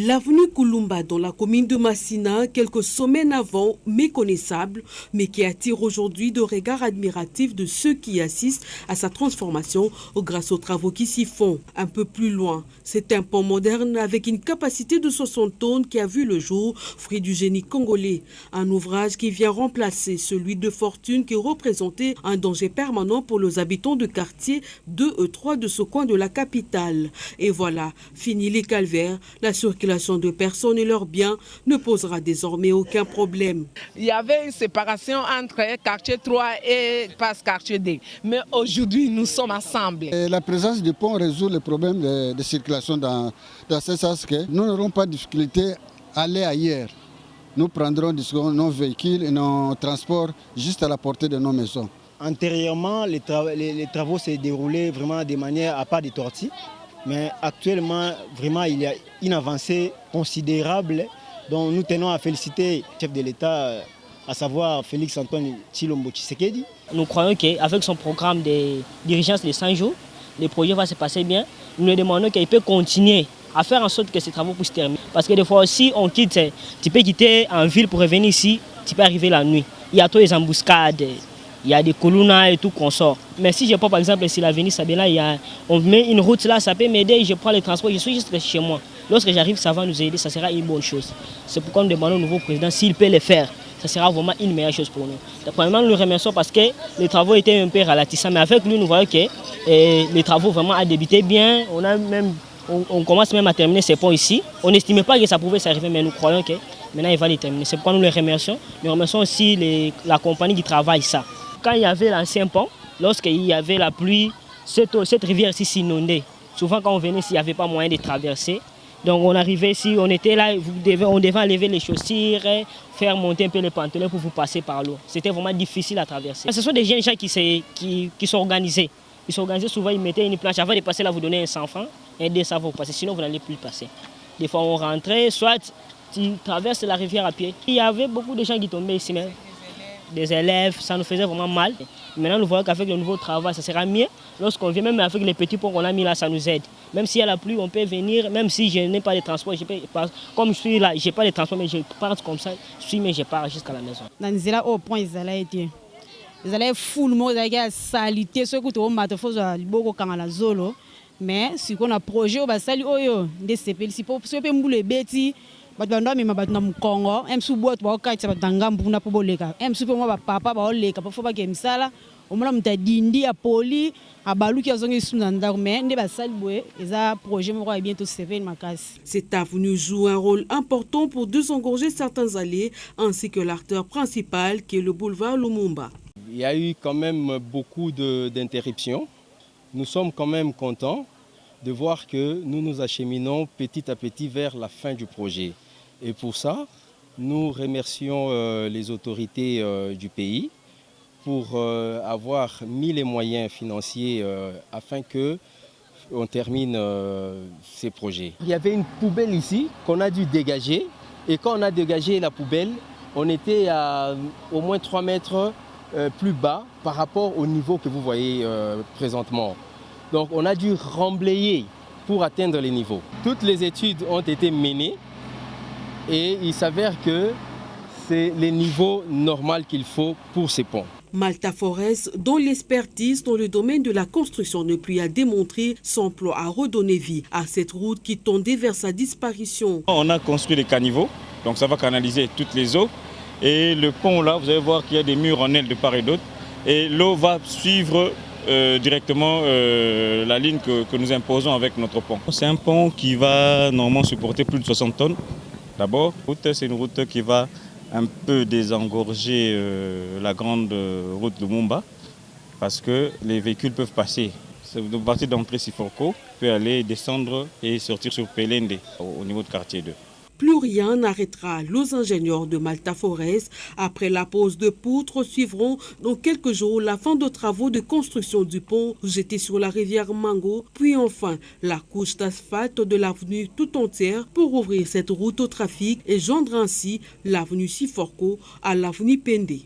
L'avenue Kulumba dans la commune de Massina, quelques semaines avant, méconnaissable, mais qui attire aujourd'hui de regards admiratifs de ceux qui assistent à sa transformation grâce aux travaux qui s'y font. Un peu plus loin, c'est un pont moderne avec une capacité de 60 tonnes qui a vu le jour, fruit du génie congolais. Un ouvrage qui vient remplacer celui de Fortune qui représentait un danger permanent pour les habitants de quartier 2 et 3 de ce coin de la capitale. Et voilà, fini les calvaires, la circulation de personnes et leurs biens ne posera désormais aucun problème. Il y avait une séparation entre quartier 3 et quartier 2. Mais aujourd'hui, nous sommes ensemble. La présence du pont résout le problème de circulation dans ce sens que nous n'aurons pas de difficulté à aller ailleurs. Nous prendrons nos véhicules et nos transports juste à la portée de nos maisons. Antérieurement, les travaux s'est déroulés vraiment de manière à pas de tortilles. Mais actuellement, vraiment, il y a une avancée considérable dont nous tenons à féliciter le chef de l'État, à savoir Félix Antoine Tshilombo Tshisekedi. Nous croyons qu'avec son programme de dirigeance les 100 jours, le projet va se passer bien. Nous lui demandons qu'il peut continuer à faire en sorte que ces travaux puissent terminer. Parce que des fois aussi, on quitte, tu peux quitter en ville pour revenir ici, tu peux arriver la nuit. Il y a tous les embuscades. Il y a des colonnes et tout qu'on sort. Mais si je prends par exemple si l'avenue Sabela, on met une route là, ça peut m'aider, je prends le transport, je suis juste chez moi. Lorsque j'arrive, ça va nous aider, ça sera une bonne chose. C'est pourquoi nous demandons au nouveau président s'il peut le faire. Ça sera vraiment une meilleure chose pour nous. Premièrement, nous le remercions parce que les travaux étaient un peu ralentissants. Mais avec lui, nous voyons que les travaux vraiment ont débuté bien. On commence même à terminer ces ponts ici. On n'estimait pas que ça pouvait s'arriver, mais nous croyons que maintenant il va les terminer. C'est pourquoi nous les remercions. Nous remercions aussi la compagnie qui travaille ça. Quand il y avait l'ancien pont, lorsqu'il y avait la pluie, cette rivière ici s'inondait. Souvent quand on venait ici, il n'y avait pas moyen de traverser. Donc on arrivait ici, on était là, on devait enlever les chaussures, faire monter un peu les pantalons pour vous passer par l'eau. C'était vraiment difficile à traverser. Ce sont des jeunes gens qui sont organisés. Ils sont organisés, souvent ils mettaient une planche. Avant de passer là, vous donnez un 100 francs et 200 vous passer, sinon vous n'allez plus passer. Des fois on rentrait, soit tu traverses la rivière à pied. Il y avait beaucoup de gens qui tombaient ici même. Des élèves, ça nous faisait vraiment mal. Maintenant, nous voyons qu'avec le nouveau travail, ça sera mieux. Lorsqu'on vient, même avec les petits ponts qu'on a mis là, ça nous aide. Même s'il y a la pluie, on peut venir, même si je n'ai pas de transport, comme je suis là, je n'ai pas de transport, mais je pars comme ça, mais je pars jusqu'à la maison. Dans les au point, ils allaient être. Ils allaient full, ils allaient salité, ceux qui ont maté, faut beaucoup quand la zolo. Mais si on a projet, on va saluer, oh, des CP, si pour ceux qui ont les bêtises. Batanda mima batna mukongo emsu boat ba okaitsa batanga mbuna po boleka emsu po ba papa ba oleka po foba ke misala omona mutadindi ya poli abaluki azongi suna ndako mais nde basali boye eza projet moko ya bientôt seven makasi. Cette avenue joue un rôle important pour désengorger certains allées ainsi que l'artère principale qui est le boulevard Lumumba. Il y a eu quand même beaucoup d'interruptions. Nous sommes quand même contents de voir que nous nous acheminons petit à petit vers la fin du projet. Et pour ça, nous remercions les autorités du pays pour avoir mis les moyens financiers afin qu'on termine ces projets. Il y avait une poubelle ici qu'on a dû dégager. Et quand on a dégagé la poubelle, on était à au moins 3 mètres plus bas par rapport au niveau que vous voyez présentement. Donc on a dû remblayer pour atteindre les niveaux. Toutes les études ont été menées et il s'avère que c'est les niveaux normaux qu'il faut pour ces ponts. Malta Forest, dont l'expertise dans le domaine de la construction ne plus à démontrer, s'emploie à redonner vie à cette route qui tendait vers sa disparition. On a construit des caniveaux, donc ça va canaliser toutes les eaux. Et le pont là, vous allez voir qu'il y a des murs en aile de part et d'autre. Et l'eau va suivre directement la ligne que nous imposons avec notre pont. C'est un pont qui va normalement supporter plus de 60 tonnes. D'abord, c'est une route qui va un peu désengorger la grande route de Mumba parce que les véhicules peuvent passer. De partir d'entrée Siforco, peut aller descendre et sortir sur Pelende au niveau de quartier 2. Plus rien n'arrêtera les ingénieurs de Malta Forest. Après la pose de poutres, suivront dans quelques jours la fin de travaux de construction du pont jeté sur la rivière Mango, puis enfin la couche d'asphalte de l'avenue tout entière pour ouvrir cette route au trafic et joindre ainsi l'avenue Siforco à l'avenue Pende.